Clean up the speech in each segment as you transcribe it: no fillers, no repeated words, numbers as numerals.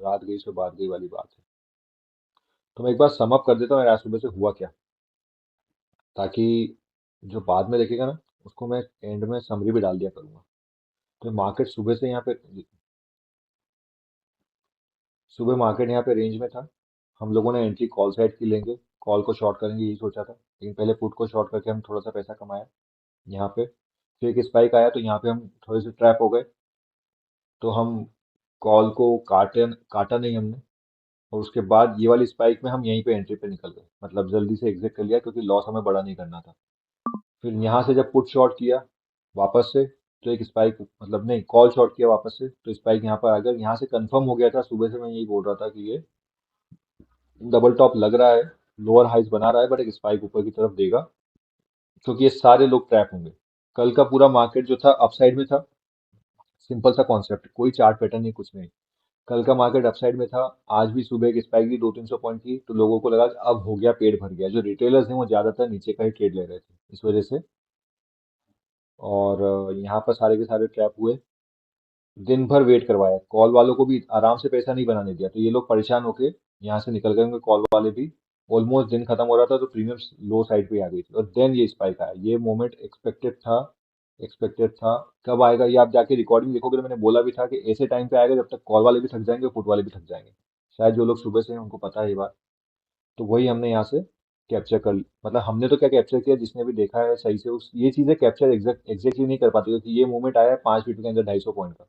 रात गई सो बात गई वाली बात है। तो मैं एक बार सम अप कर देता हूँ यार आज सुबह से हुआ क्या, ताकि जो बाद में देखेगा ना उसको मैं एंड में समरी भी डाल दिया करूंगा। तो मार्केट सुबह से यहाँ पे, सुबह मार्केट यहाँ पे रेंज में था। हम लोगों ने एंट्री कॉल साइड की लेंगे, कॉल को शॉर्ट करेंगे यही सोचा था, लेकिन पहले पुट को शॉर्ट करके हम थोड़ा सा पैसा कमाया यहाँ पे। फिर एक स्पाइक आया तो यहाँ पे हम थोड़े से ट्रैप हो गए। तो हम कॉल को काटा नहीं हमने। और उसके बाद ये वाली स्पाइक में हम यहीं पे एंट्री पे निकल गए, मतलब जल्दी से एग्जिट कर लिया क्योंकि लॉस हमें बड़ा नहीं करना था। फिर यहाँ से जब पुट शॉर्ट किया वापस से, तो एक स्पाइक, मतलब नहीं, कॉल शॉर्ट किया वापस से तो स्पाइक यहाँ पर आ गया। यहाँ से कंफर्म हो गया था, सुबह से मैं यही बोल रहा था कि ये डबल टॉप लग रहा है, लोअर हाइस बना रहा है, बट एक स्पाइक ऊपर की तरफ देगा क्योंकि ये सारे लोग ट्रैप होंगे। कल का पूरा मार्केट जो था अपसाइड में था। सिंपल सा कॉन्सेप्ट, कोई चार्ट पैटर्न नहीं, कुछ नहीं। कल का मार्केट अपसाइड में था। आज भी सुबह की स्पाइक थी 200-300 पॉइंट की, तो लोगों को लगा कि अब हो गया, पेट भर गया। जो रिटेलर्स हैं वो ज्यादातर नीचे का ही ट्रेड ले रहे थे इस वजह से। और यहाँ पर सारे के सारे ट्रैप हुए। दिन भर वेट करवाया, कॉल वालों को भी आराम से पैसा नहीं बनाने दिया, तो ये लोग परेशान होके यहाँ से निकल गए होंगे, कॉल वाले भी। ऑलमोस्ट दिन खत्म हो रहा था तो प्रीमियम लो साइड पे आ गई थी, और देन ये स्पाइक आया। ये मोमेंट एक्सपेक्टेड था, एक्सपेक्टेड था। कब आएगा ये आप जाके रिकॉर्डिंग देखोगे तो मैंने बोला भी था कि ऐसे टाइम पे आएगा जब तक कॉल वाले भी थक जाएंगे और पुट वाले भी थक जाएंगे। शायद जो लोग सुबह से हैं उनको पता है ये बात। तो वही हमने यहाँ से कैप्चर कर, मतलब हमने तो क्या कैप्चर किया, जिसने भी देखा है सही से उस ये चीजें कैप्चर एग्जैक्टली नहीं कर पाते, क्योंकि ये मूवमेंट आया है 5 मिनट के अंदर 250 पॉइंट का।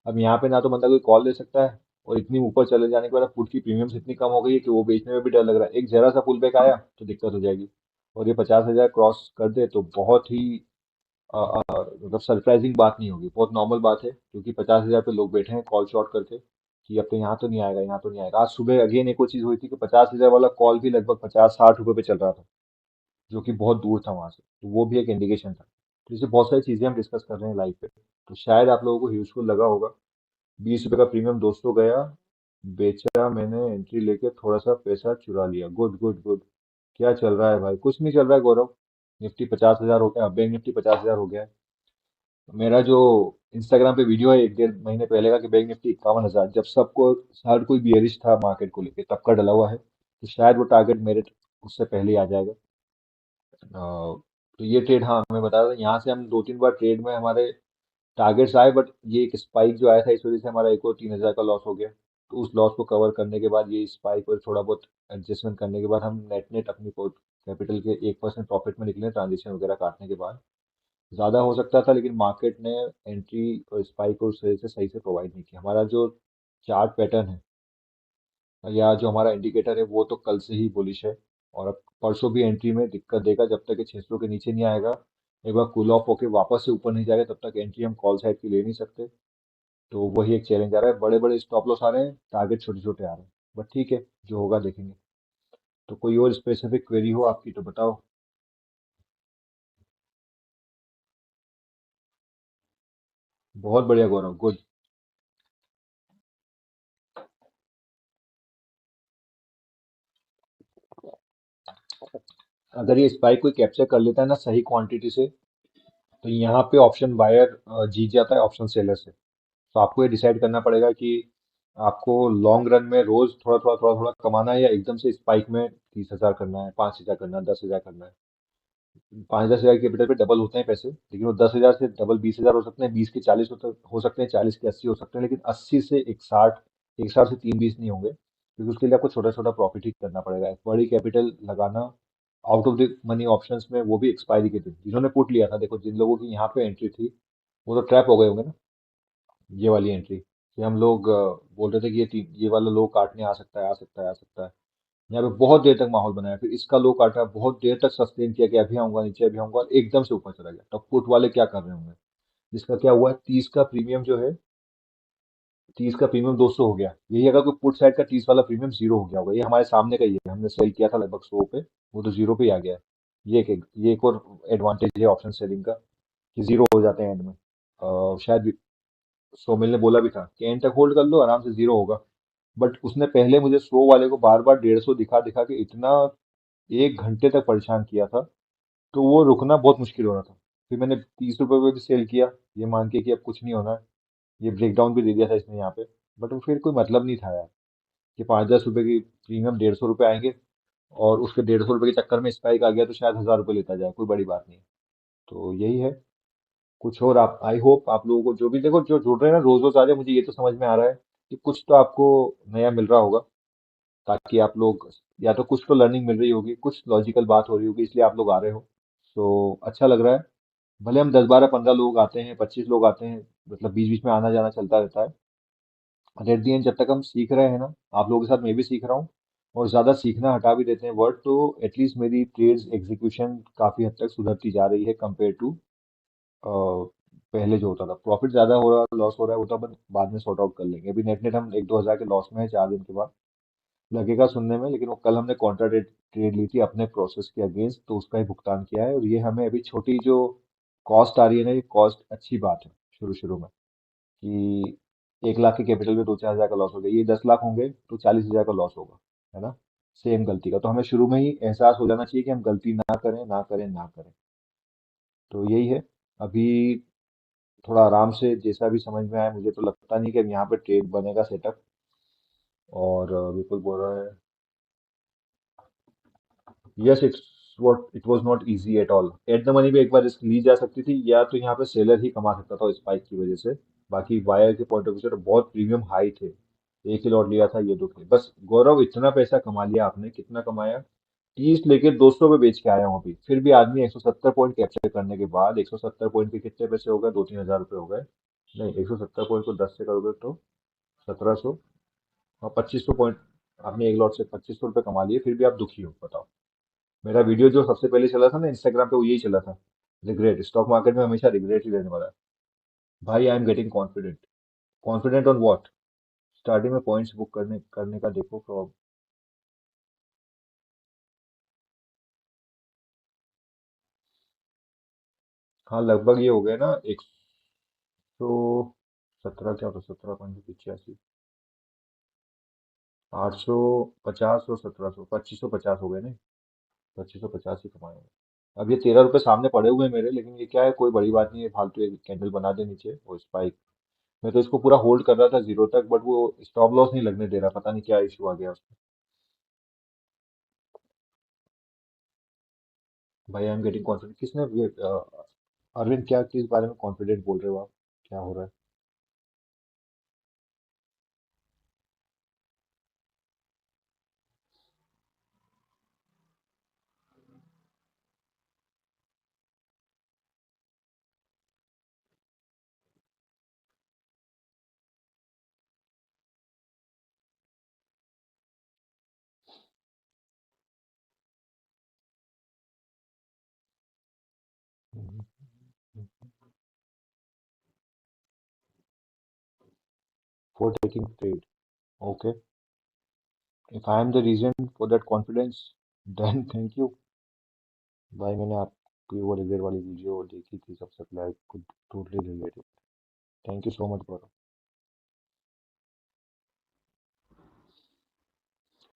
अब यहाँ पे ना तो बंदा कोई कॉल ले सकता है, और इतनी ऊपर चले जाने के बाद पुट की प्रीमियम्स इतनी कम हो गई है कि वो बेचने में भी डर लग रहा है। एक जरा सा पुल बैक आया तो दिक्कत हो जाएगी। और ये 50,000 क्रॉस कर दे तो बहुत ही मतलब सरप्राइजिंग बात नहीं होगी, बहुत नॉर्मल बात है, क्योंकि 50,000 पे लोग बैठे हैं कॉल शॉर्ट करके कि अब तो यहाँ तो नहीं आएगा, यहाँ तो नहीं आएगा। आज सुबह अगेन एक और चीज हुई थी कि 50,000 वाला कॉल भी लगभग 50-60 रुपए पे चल रहा था, जो कि बहुत दूर था वहां से, तो वो भी एक इंडिकेशन था। तो इससे बहुत सारी चीजें हम डिस्कस कर रहे हैं लाइव पे, तो शायद आप लोगों को यूजफुल लगा होगा। 20 रुपए का प्रीमियम 200 गया, बेचा मैंने एंट्री लेके, थोड़ा सा पैसा चुरा लिया। Good good good. क्या चल रहा है भाई? कुछ नहीं चल रहा है गौरव। निफ्टी 50,000 हो गया, बैंक निफ्टी 50,000 हो गया है। मेरा जो इंस्टाग्राम पे वीडियो है 1-1.5 महीने पहले का कि बैंक निफ्टी 51,000, जब सबको, हर कोई बियरिश था मार्केट को लेके, तब का डला हुआ है, तो शायद वो टारगेट मेरे उससे पहले ही आ जाएगा। तो ये ट्रेड, हाँ मैं बता रहा था, यहाँ से हम 2-3 बार ट्रेड में हमारे टारगेट्स आए, बट ये एक स्पाइक जो आया था इस वजह से हमारा एक और 3,000 का लॉस हो गया। तो उस लॉस को कवर करने के बाद, ये स्पाइक और थोड़ा बहुत एडजस्टमेंट करने के बाद, हम नेट नेट अपनी कैपिटल के 1% प्रॉफिट में निकले, ट्रांजेक्शन वगैरह काटने के बाद। ज़्यादा हो सकता था लेकिन मार्केट ने एंट्री और स्पाइक को उस वजह से सही से प्रोवाइड नहीं किया। हमारा जो चार्ट पैटर्न है या जो हमारा इंडिकेटर है वो तो कल से ही बुलिश है। और अब परसों भी एंट्री में दिक्कत देगा, जब तक ये 600 के नीचे नहीं आएगा, एक बार कूल ऑफ होके वापस से ऊपर नहीं जाएगा, तब तक एंट्री हम कॉल साइड की ले नहीं सकते। तो वही एक चैलेंज आ रहा है, बड़े बड़े स्टॉप लॉस आ रहे हैं, टारगेट छोटे छोटे आ रहे हैं। बट ठीक है, जो होगा देखेंगे। तो कोई और स्पेसिफिक क्वेरी हो आपकी तो बताओ। बहुत बढ़िया गौरव, गुड। अगर ये स्पाइक कोई कैप्चर कर लेता है ना सही क्वांटिटी से, तो यहाँ पे ऑप्शन बायर जीत जाता है ऑप्शन सेलर से। तो आपको ये डिसाइड करना पड़ेगा कि आपको लॉन्ग रन में रोज थोड़ा थोड़ा थोड़ा थोड़ा कमाना है, या एकदम से स्पाइक में 30,000 करना है, 5,000 करना है, 10,000 करना है। 5-10 हजार कैपिटल पे डबल होते हैं पैसे, लेकिन वो 10,000 से डबल 20,000 हो सकते हैं, 20 के 40 हो सकते हैं, 40 के 80 हो सकते हैं, लेकिन 80 से 160, 160 से 320 नहीं होंगे, क्योंकि उसके लिए आपको छोटा छोटा प्रॉफिट ही करना पड़ेगा। एक बड़ी कैपिटल लगाना out of the money options में, वो भी एक्सपायरी के दिन। जिन्होंने पुट लिया था, देखो जिन लोगों की यहाँ पे एंट्री थी, वो तो ट्रैप हो गए होंगे ना, ये वाली एंट्री। कि हम लोग बोल रहे थे कि ये वाला लो काटने आ सकता है, आ सकता है, आ सकता है। यहाँ पे बहुत देर तक माहौल बनाया, फिर इसका लो काटा, बहुत देर तक सस्टेन किया कि अभी आऊंगा नीचे, अभी आऊंगा, और एकदम से ऊपर चला गया। तब पुट वाले क्या कर रहे होंगे? जिसका क्या हुआ, 30 का प्रीमियम जो है, 30 का प्रीमियम 200 हो गया। यही अगर कोई पुट साइड का 30 वाला प्रीमियम जीरो हो गया होगा। ये हमारे सामने का ही है, हमने सेल किया था लगभग 100 पे, वो तो जीरो पे ही आ गया है। ये एक और एडवांटेज है ऑप्शन सेलिंग का, कि जीरो हो जाते हैं एंड में। शायद सोमिल ने बोला भी था कि एंड तक होल्ड कर लो, आराम से जीरो होगा। बट उसने पहले मुझे 100 वाले को बार बार 150 दिखा दिखा के इतना 1 घंटे तक परेशान किया था, तो वो रुकना बहुत मुश्किल हो रहा था। फिर मैंने 30 रुपए पे भी सेल किया, ये मान के कि अब कुछ नहीं होना है। ये ब्रेकडाउन भी दे दिया था इसने यहाँ पे, बट वो फिर कोई मतलब नहीं था यार। कि 5-10 रुपए की प्रीमियम 150 रुपये आएंगे, और उसके 150 रुपये के चक्कर में स्पाइक आ गया तो शायद 1000 रुपये लेता जाए, कोई बड़ी बात नहीं। तो यही है। कुछ और आप, आई होप आप लोगों को जो भी देखो जो जुड़ रहे हैं ना रोज रोज आ जाए, मुझे ये तो समझ में आ रहा है कि कुछ तो आपको नया मिल रहा होगा, ताकि आप लोग, या तो कुछ तो लर्निंग मिल रही होगी, कुछ लॉजिकल बात हो रही होगी, इसलिए आप लोग आ रहे हो। तो अच्छा लग रहा है। भले हम 10 12 15 लोग आते हैं, 25 लोग आते हैं, मतलब बीच बीच में आना जाना चलता रहता है। एट दी एंड जब तक हम सीख रहे हैं ना, आप लोगों के साथ मैं भी सीख रहा हूँ, और ज्यादा सीखना हटा भी देते हैं वर्ड, तो एटलीस्ट मेरी ट्रेड्स एग्जीक्यूशन काफी हद तक सुधरती जा रही है कंपेयर टू पहले जो होता था। प्रॉफिट ज्यादा हो रहा है, लॉस हो रहा है, वो तो अपन बाद में सॉर्ट आउट कर लेंगे। अभी नेट नेट हम 1-2 हज़ार के लॉस में है 4 दिन के बाद, लगेगा सुनने में, लेकिन वो कल हमने कॉन्ट्रा ट्रेड ट्रेड ली थी अपने प्रोसेस के अगेंस्ट, तो उसका ही भुगतान किया है। और ये हमें अभी छोटी जो कॉस्ट आ रही है ना, ये कॉस्ट अच्छी बात है शुरू शुरू में, कि 1 लाख के कैपिटल में 2-4 हज़ार का लॉस हो गया। ये 10 लाख होंगे तो 40 हज़ार का लॉस होगा, है ना, सेम गलती का। तो हमें शुरू में ही एहसास हो जाना चाहिए कि हम गलती ना करें, ना करें, ना करें। तो यही है। अभी थोड़ा आराम से जैसा भी समझ में आया, मुझे तो लगता नहीं कि अब यहाँ पे ट्रेड बनेगा सेटअप। और बिल्कुल बोल रहा है, yes it's what it was not easy at all. At the money पे एक बार रिस्क ली जा सकती थी, या तो यहाँ पे सेलर ही कमा सकता था स्पाइक की वजह से। बाकी वायर के पॉइंट ऑफ व्यू से तो बहुत प्रीमियम हाई थे। एक ही लॉट लिया था, ये दो थे बस। गौरव इतना पैसा कमा लिया आपने, कितना कमाया? 30 लेके 200 पे बेच के आया हूँ अभी, फिर भी आदमी 170 पॉइंट कैप्चर करने के बाद, 170 पॉइंट के कितने पैसे हो गए? 2-3 हज़ार रुपये हो गए। नहीं, 170 पॉइंट को 10 से करोगे तो 1700, और 2500 पॉइंट। आपने एक लॉट से 2500 रुपये कमा लिए, फिर भी आप दुखी हो, बताओ। मेरा वीडियो जो सबसे पहले चला था ना इंस्टाग्राम पे, वो यही चला था, रिग्रेट। स्टॉक मार्केट में हमेशा रिग्रेट ही रहने वाला है। भाई I am getting confident. Confident on what? Starting में पॉइंट्स बुक करने करने का देखो तो। हाँ, लगभग ये हो गया ना, 117, क्या होता, 17.85, 850 और 1700, 2550 हो गए ना। 2550 ही कमाए होंगे। अब ये 13 रुपए सामने पड़े हुए हैं मेरे, लेकिन ये क्या है, कोई बड़ी बात नहीं है, फालतू एक कैंडल बना दे नीचे वो स्पाइक। मैं तो इसको पूरा होल्ड कर रहा था जीरो तक, बट वो स्टॉप लॉस नहीं लगने दे रहा, पता नहीं क्या इशू आ गया उसमें। भाई आई एम गेटिंग कॉन्फिडेंट, किसने ये अरविंद, क्या किस बारे में कॉन्फिडेंट बोल रहे हो आप? क्या हो रहा है? For taking trade, okay. If I am the reason for that confidence, then thank you. भाई मैंने आपकी वो रिग्रेट वाली वीडियो देखी थी सबसे पहले, I could totally relate. Thank you so much bro.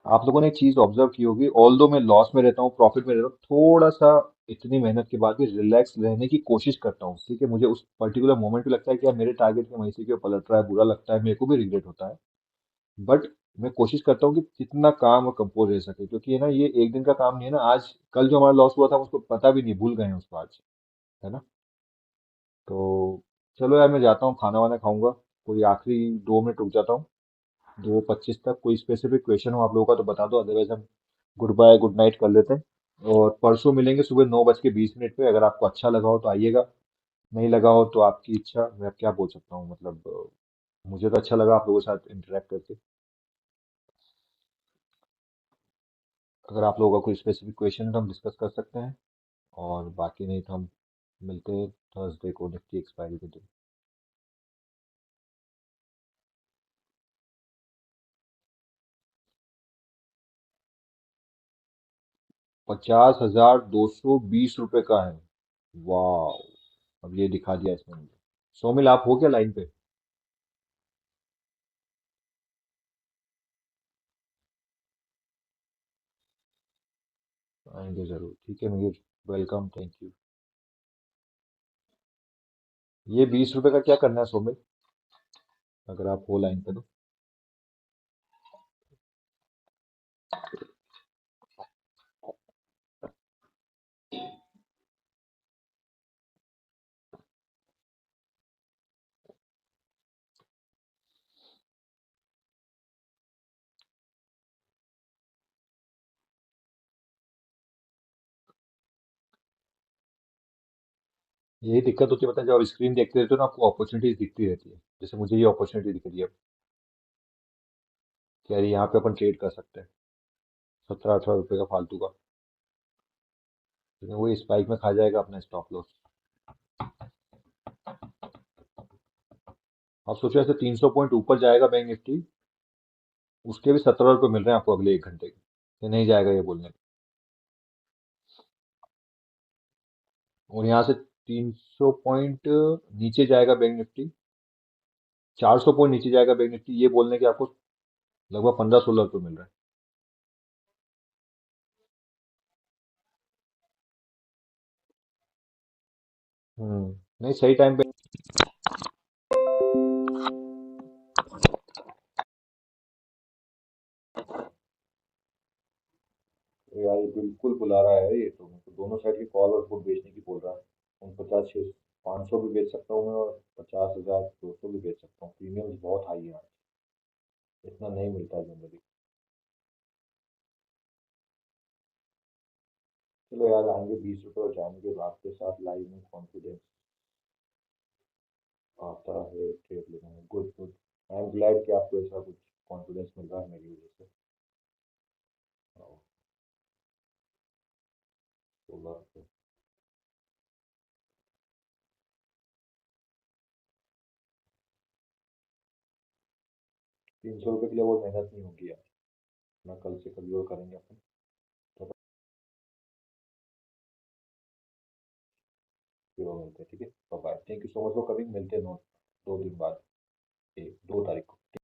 आप लोगों ने एक चीज ऑब्जर्व की होगी, ऑल दो मैं लॉस में रहता हूँ, प्रॉफिट में रहता हूँ, थोड़ा सा इतनी मेहनत के बाद भी रिलैक्स रहने की कोशिश करता हूँ। ठीक है, मुझे उस पर्टिकुलर मोमेंट पे लगता है कि यार मेरे टारगेट के वहीं से क्यों पलट रहा है, बुरा लगता है, मेरे को भी रिग्रेट होता है। बट मैं कोशिश करता हूँ कि जितना काम और कंपोज रह सके, क्योंकि है ना, ये एक दिन का काम नहीं है ना। आज कल जो हमारा लॉस हुआ था, हम उसको पता भी नहीं, भूल गए हैं उसको आज, है ना। तो चलो यार, मैं जाता हूँ, खाना वाना खाऊंगा। कोई आखिरी 2 मिनट रुक जाता हूँ, 2:25 तक। कोई स्पेसिफिक क्वेश्चन हो आप लोगों का तो बता दो, अदरवाइज हम गुड बाय गुड नाइट कर लेते हैं। और परसों मिलेंगे सुबह 9:20 पे। अगर आपको अच्छा लगा हो तो आइएगा, नहीं लगा हो तो आपकी इच्छा। मैं अब क्या बोल सकता हूँ, मतलब मुझे तो अच्छा लगा आप लोगों के साथ इंटरेक्ट करके। अगर आप लोगों का कोई स्पेसिफिक क्वेश्चन है तो हम डिस्कस कर सकते हैं, और बाकी नहीं तो हम मिलते हैं थर्सडे को निफ्टी एक्सपायरी के दिन। 50,220 रुपये का है। वाह, अब ये दिखा दिया इसने मुझे। सोमिल, आप हो क्या लाइन पे? आएंगे जरूर, ठीक है मयूर, वेलकम, थैंक यू। ये 20 रुपए का क्या करना है सोमिल, अगर आप हो लाइन पे तो? यही दिक्कत होती है, पता है, जब आप स्क्रीन देखते रहते हो ना, आपको अपॉर्चुनिटीज दिखती रहती है। जैसे मुझे ये अपॉर्चुनिटी दिख रही है कि यार यहाँ पे अपन ट्रेड कर सकते हैं 17-18 रुपए का फालतू का। लेकिन वही स्पाइक में खा जाएगा अपना स्टॉप लॉस। आप सोचो ऐसे 300 पॉइंट ऊपर जाएगा बैंक निफ्टी, उसके भी 17 रुपए मिल रहे हैं आपको अगले 1 घंटे के। ये नहीं जाएगा ये बोलने। और यहाँ से 300 पॉइंट नीचे जाएगा बैंक निफ्टी, 400 पॉइंट नीचे जाएगा बैंक निफ्टी, ये बोलने के आपको लगभग 15-16 रुपए मिल रहे हैं। नहीं, सही टाइम पे। यार ये बिल्कुल बुला रहा है, ये तो दोनों साइड की कॉल और पुट बेचने की बोल रहा है। 49 500 भी बेच सकता हूँ मैं, और 50,200 भी बेच सकता हूँ। प्रीमियम बहुत हाई है आज, इतना नहीं मिलता है जनरली। चलो यार, आएंगे 20 रुपए और जाएंगे रात के साथ लाइव में। कॉन्फिडेंस आता है ट्रेड लेने में। Good good. I am glad कि आपको ऐसा कुछ कॉन्फिडेंस मिल रहा है मेरी वजह से। 16 रुपये। 300 रुपये के लिए वो मेहनत नहीं होगी यार। ना कल से कभी और करेंगे अपन। तो फिर वो मिलते हैं, ठीक है। Bye. Thank you so much for coming. मिलते हैं 2 दिन बाद, 2 तारीख को।